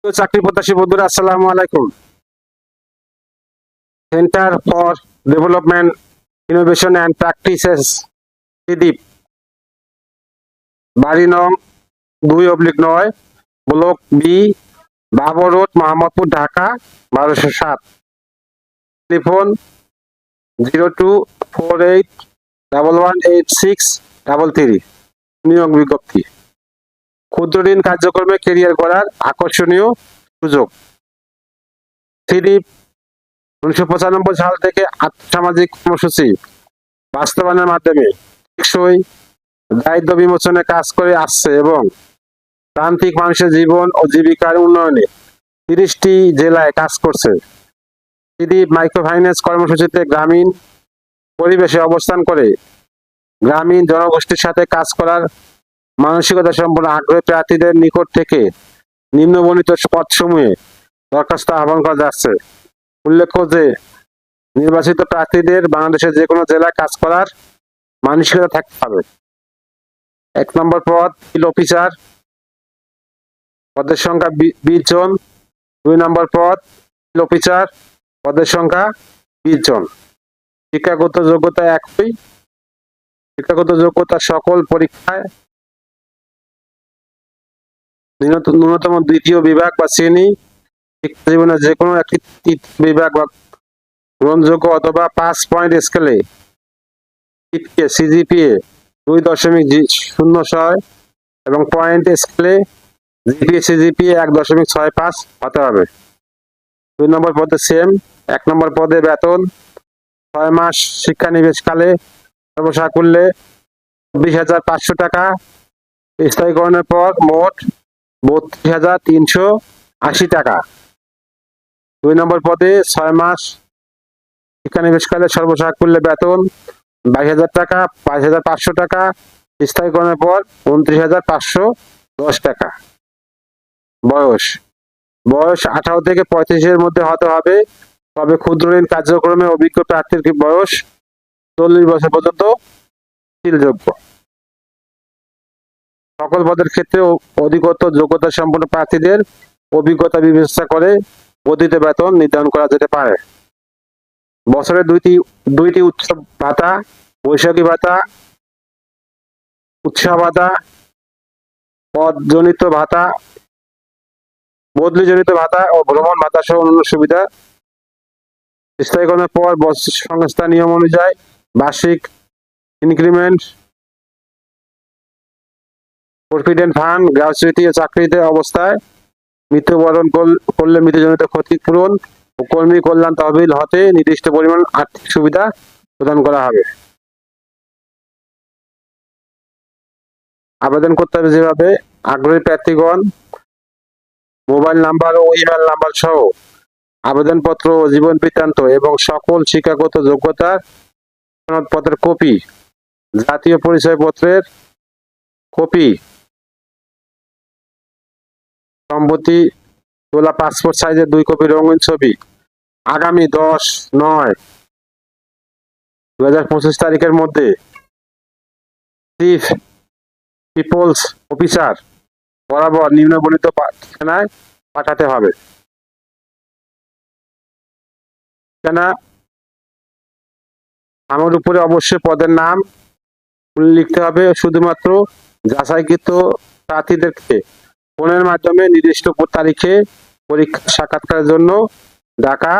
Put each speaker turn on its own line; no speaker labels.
তো চাকরি প্রত্যাশী বন্ধুরা, আসসালামু আলাইকুম। Centre for development innovation and practices, CDIP, বাড়ি নং 2/9, block B, Babar road, Mohammadpur, Dhaka 1207। Telephone 0248118633। নিয়োগ বিজ্ঞপ্তি। ক্ষুদ্র ঋণ কার্যক্রমে ক্যারিয়ার করার আকর্ষণীয় সুযোগ। সিডিপ 1995 সাল থেকে আর্থসামাজিক কর্মসূচি বাস্তবায়নের মাধ্যমে টেকসই দারিদ্র্য বিমোচনে কাজ করে আসছে এবং প্রান্তিক মানুষের জীবন ও জীবিকার উন্নয়নে 30টি জেলায় কাজ করছে। সিডিপ মাইক্রোফাইন্যান্স কর্মসূচিতে গ্রামীণ পরিবেশে অবস্থান করে গ্রামীণ জনগোষ্ঠীর সাথে কাজ করার মানসিকতা সম্পন্ন আগ্রহী প্রার্থীদের নিকট থেকে নিম্নবর্ণিত পদসমূহে দরখাস্ত আহ্বান করা যাচ্ছে। উল্লেখ্য যে নির্বাচিত প্রার্থীদের বাংলাদেশের যে কোনো জেলায় কাজ করার মানসিকতা থাকতে হবে। 1 নম্বর পদ ফিল্ড অফিসার, পদের সংখ্যা 20 জন। 2 নম্বর পদ ফিল্ড অফিসার, পদের সংখ্যা 20 জন। শিক্ষাগত যোগ্যতা একই। শিক্ষাগত যোগ্যতা সকল পরীক্ষায় ন্যূনতম 2য় বিভাগ বা শ্রেণী, শিক্ষা জীবনের যে কোনো একটি 3য় বিভাগ বা গ্রহণযোগ্য অথবা 5 পয়েন্ট স্কেলে সিজিপিএ 2.06 এবং পয়েন্ট স্কেলে জিপিএ সিজিপিএ 1.65 হতে হবে। 2 নম্বর পদে সেম। 1 নম্বর পদে বেতন 6 মাস শিক্ষানিবেশকালে সর্বসাকুল্যে 20,500 টাকা, স্থায়ীকরণের পর মোট 32,380 টাকা। 2 নম্বর পদে 6 মাস শিক্ষানিবেশকালে সর্বসাকুল্যে বেতন 22,000 টাকা, 22,500 টাকা, স্থায়ীকরণের পর 29,510 টাকা। বয়স 18 থেকে 35 এর মধ্যে হতে হবে, তবে ক্ষুদ্র ঋণ কার্যক্রমে অভিজ্ঞ প্রার্থীর বয়স 40 বছর পর্যন্ত যোগ্য। সকল পদের ক্ষেত্রে অধিকতর যোগ্যতা সম্পন্ন প্রার্থীদের অভিজ্ঞতা বিবেচনা করে বর্ধিত বেতন নির্ধারণ করা যেতে পারে। বছরে দুইটি উৎসব ভাতা, বৈশাখী ভাতা, উৎসাহ ভাতা, পদজনিত ভাতা, বদলিজনিত ভাতা ও ভ্রমণ ভাতা সহ অন্যান্য সুবিধা। স্থায়ীকরণের পর সংস্থা নিয়ম অনুযায়ী বার্ষিক ইনক্রিমেন্ট, প্রভিডেন্ট ফান্ড, গ্র্যাচুইটি ও চাকরিতে অবস্থায় মৃত্যুবরণ করলে মৃত্যুজনিত ক্ষতিপূরণ ও কর্মী কল্যাণ তহবিল হতে নির্দিষ্ট পরিমাণ আর্থিক সুবিধা প্রদান করা হবে। আবেদন করতে হবে যেভাবে: আগ্রহী প্রার্থীগণ মোবাইল নাম্বার ও ইমেল নাম্বার সহ আবেদনপত্র ও জীবন বৃত্তান্ত এবং সকল শিক্ষাগত যোগ্যতার সনদপত্রের কপি, জাতীয় পরিচয়পত্রের কপি, সম্প্রতি তোলা পাসপোর্ট সাইজের 2 কপি রঙিন ছবি আগামী 10/9/2025 তারিখের মধ্যে চিফ পিপলস অফিসার বরাবর নিম্নবর্ণিত ঠিকানায় পাঠাতে হবে। ঠিকানা আমার উপরে অবশ্যই পদের নাম লিখতে হবে। শুধুমাত্র যাচাইকৃত প্রার্থীদেরকে ফোনের মাধ্যমে নির্দিষ্ট তারিখে পরীক্ষা সাক্ষাৎকারের জন্য ডাকা